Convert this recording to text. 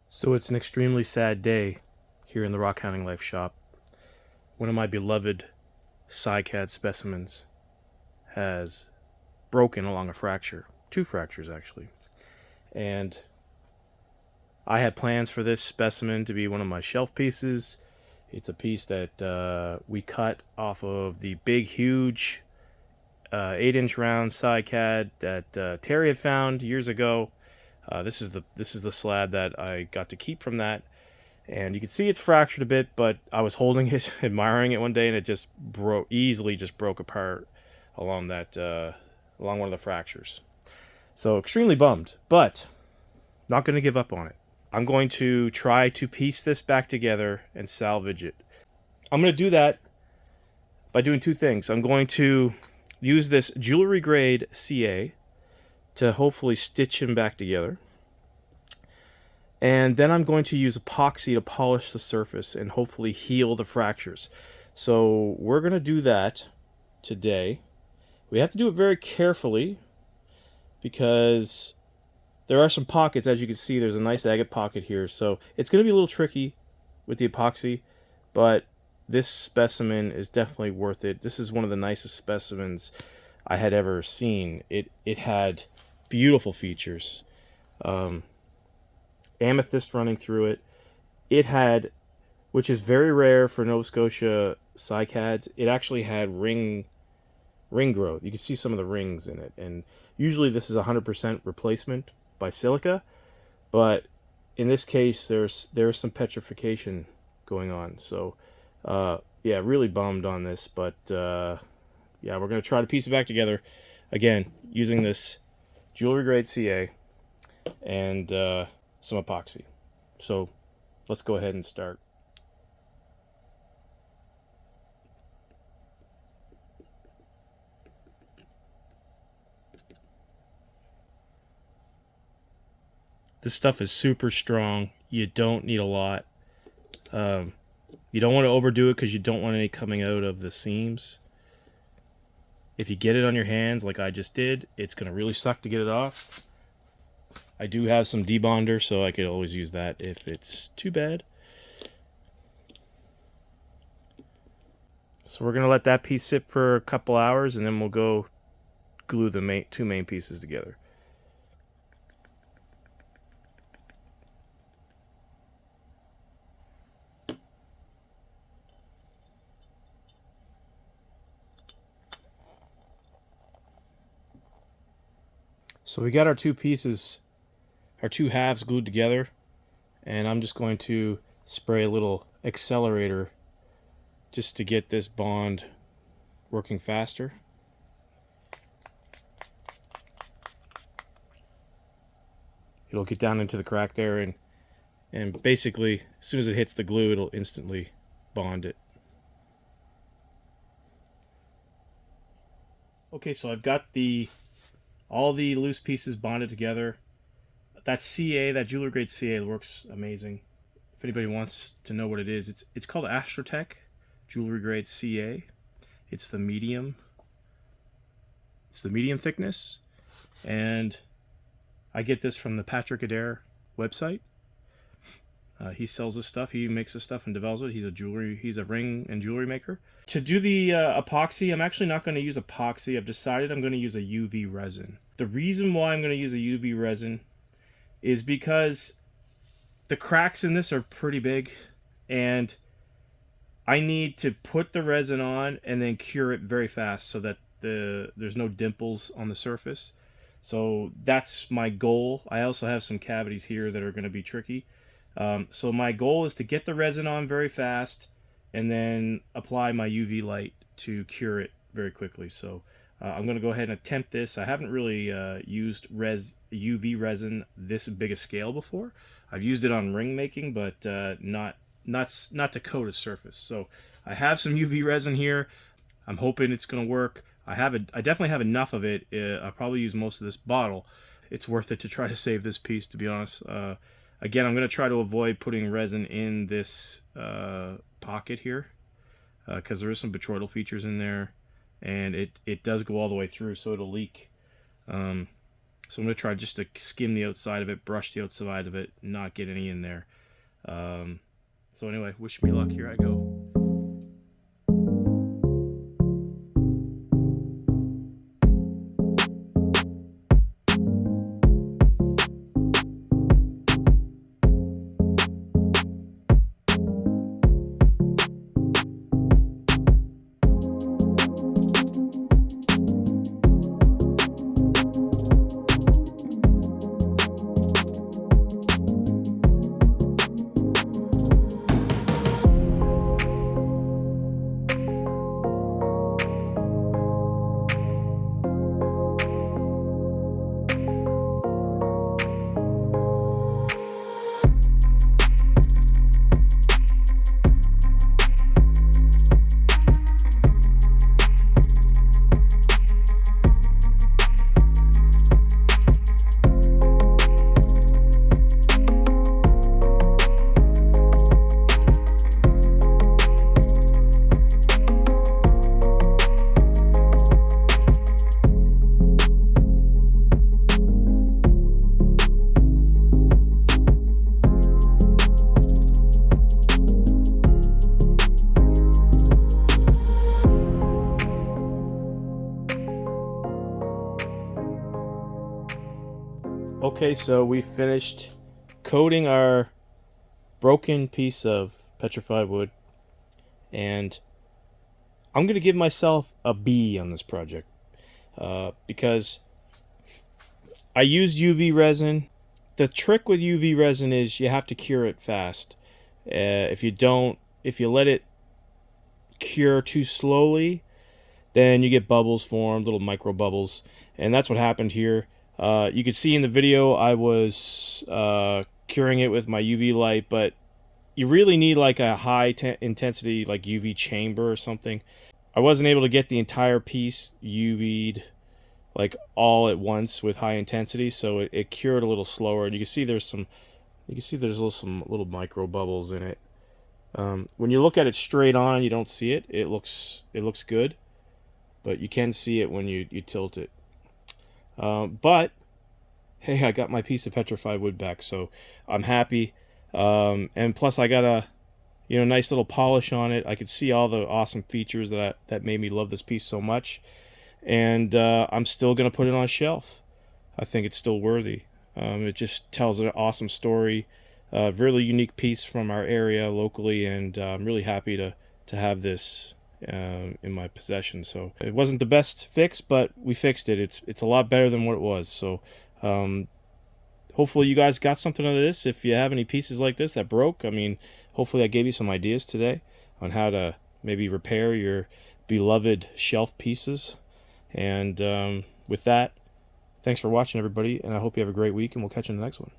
So it's an extremely sad day here in the Rockhounding Life shop. One of my beloved cycad specimens has broken along a fracture. Two fractures, actually. And I had plans for this specimen to be one of my shelf pieces. It's a piece that we cut off of the big, huge 8-inch round cycad that Terry had found years ago. This is the slab that I got to keep from that. And you can see it's fractured a bit, but I was holding it, admiring it one day, and it just easily broke apart along along one of the fractures. So extremely bummed, but not going to give up on it. I'm going to try to piece this back together and salvage it. I'm going to do that by doing two things. I'm going to use this jewelry grade CA to hopefully stitch him back together. And then I'm going to use epoxy to polish the surface and hopefully heal the fractures. So we're going to do that today. We have to do it very carefully because there are some pockets. As you can see, there's a nice agate pocket here. So it's going to be a little tricky with the epoxy, but this specimen is definitely worth it. This is one of the nicest specimens I had ever seen. It had beautiful features. Amethyst running through it. It had, which is very rare for Nova Scotia cycads, it actually had ring growth. You can see some of the rings in it, and usually this is 100% replacement by silica, but in this case there's some petrification going on. So yeah, really bummed on this, but yeah, we're going to try to piece it back together again using this jewelry grade CA and some epoxy. So let's go ahead and start. This stuff is super strong. You don't need a lot. You don't want to overdo it because you don't want any coming out of the seams. If you get it on your hands like I just did, it's going to really suck to get it off. I do have some debonder, so I could always use that if it's too bad. So we're going to let that piece sit for a couple hours, and then we'll go glue the two main pieces together. So we got our two pieces, our two halves glued together, and I'm just going to spray a little accelerator just to get this bond working faster. It'll get down into the crack there, and basically as soon as it hits the glue, it'll instantly bond it. Okay, so I've got all the loose pieces bonded together. That CA, that jeweler grade CA, works amazing. If anybody wants to know what it is, it's called Astrotech jewelry grade CA. It's the medium. It's the medium thickness, and I get this from the Patrick Adair website. He sells this stuff. He makes this stuff and develops it. He's a ring and jewelry maker. To do the epoxy, I'm actually not going to use epoxy. I've decided I'm going to use a UV resin. The reason why I'm going to use a UV resin is because the cracks in this are pretty big, and I need to put the resin on and then cure it very fast so that there's no dimples on the surface. So that's my goal. I also have some cavities here that are going to be tricky. So my goal is to get the resin on very fast and then apply my UV light to cure it very quickly. So I'm going to go ahead and attempt this. I haven't really used UV resin this big a scale before. I've used it on ring making, but not to coat a surface. So I have some UV resin here. I'm hoping it's going to work. I definitely have enough of it. I'll probably use most of this bottle. It's worth it to try to save this piece, to be honest. Again, I'm going to try to avoid putting resin in this pocket here because there is some botryoidal features in there, and it does go all the way through, so it'll leak. So I'm going to try just to skim the outside of it, brush the outside of it, not get any in there. So anyway, wish me luck. Here I go. Okay, so we finished coating our broken piece of petrified wood, and I'm going to give myself a B on this project because I used UV resin. The trick with UV resin is you have to cure it fast. If you let it cure too slowly, then you get bubbles formed, little micro bubbles, and that's what happened here. You could see in the video I was curing it with my UV light, but you really need like a high intensity like UV chamber or something. I wasn't able to get the entire piece UV'd like all at once with high intensity, so it cured a little slower. And you can see there's some little micro bubbles in it. When you look at it straight on, you don't see it. It looks good, but you can see it when you tilt it. But hey, I got my piece of petrified wood back, so I'm happy. And plus I got a nice little polish on it. I could see all the awesome features that made me love this piece so much. And I'm still gonna put it on a shelf. I think it's still worthy. It just tells an awesome story, a really unique piece from our area locally, and I'm really happy to have this in my possession. So it wasn't the best fix, but we fixed it. It's a lot better than what it was. So hopefully you guys got something out of this. If you have any pieces like this that broke, I mean, hopefully I gave you some ideas today on how to maybe repair your beloved shelf pieces. And with that, thanks for watching, everybody, and I hope you have a great week, and we'll catch you in the next one.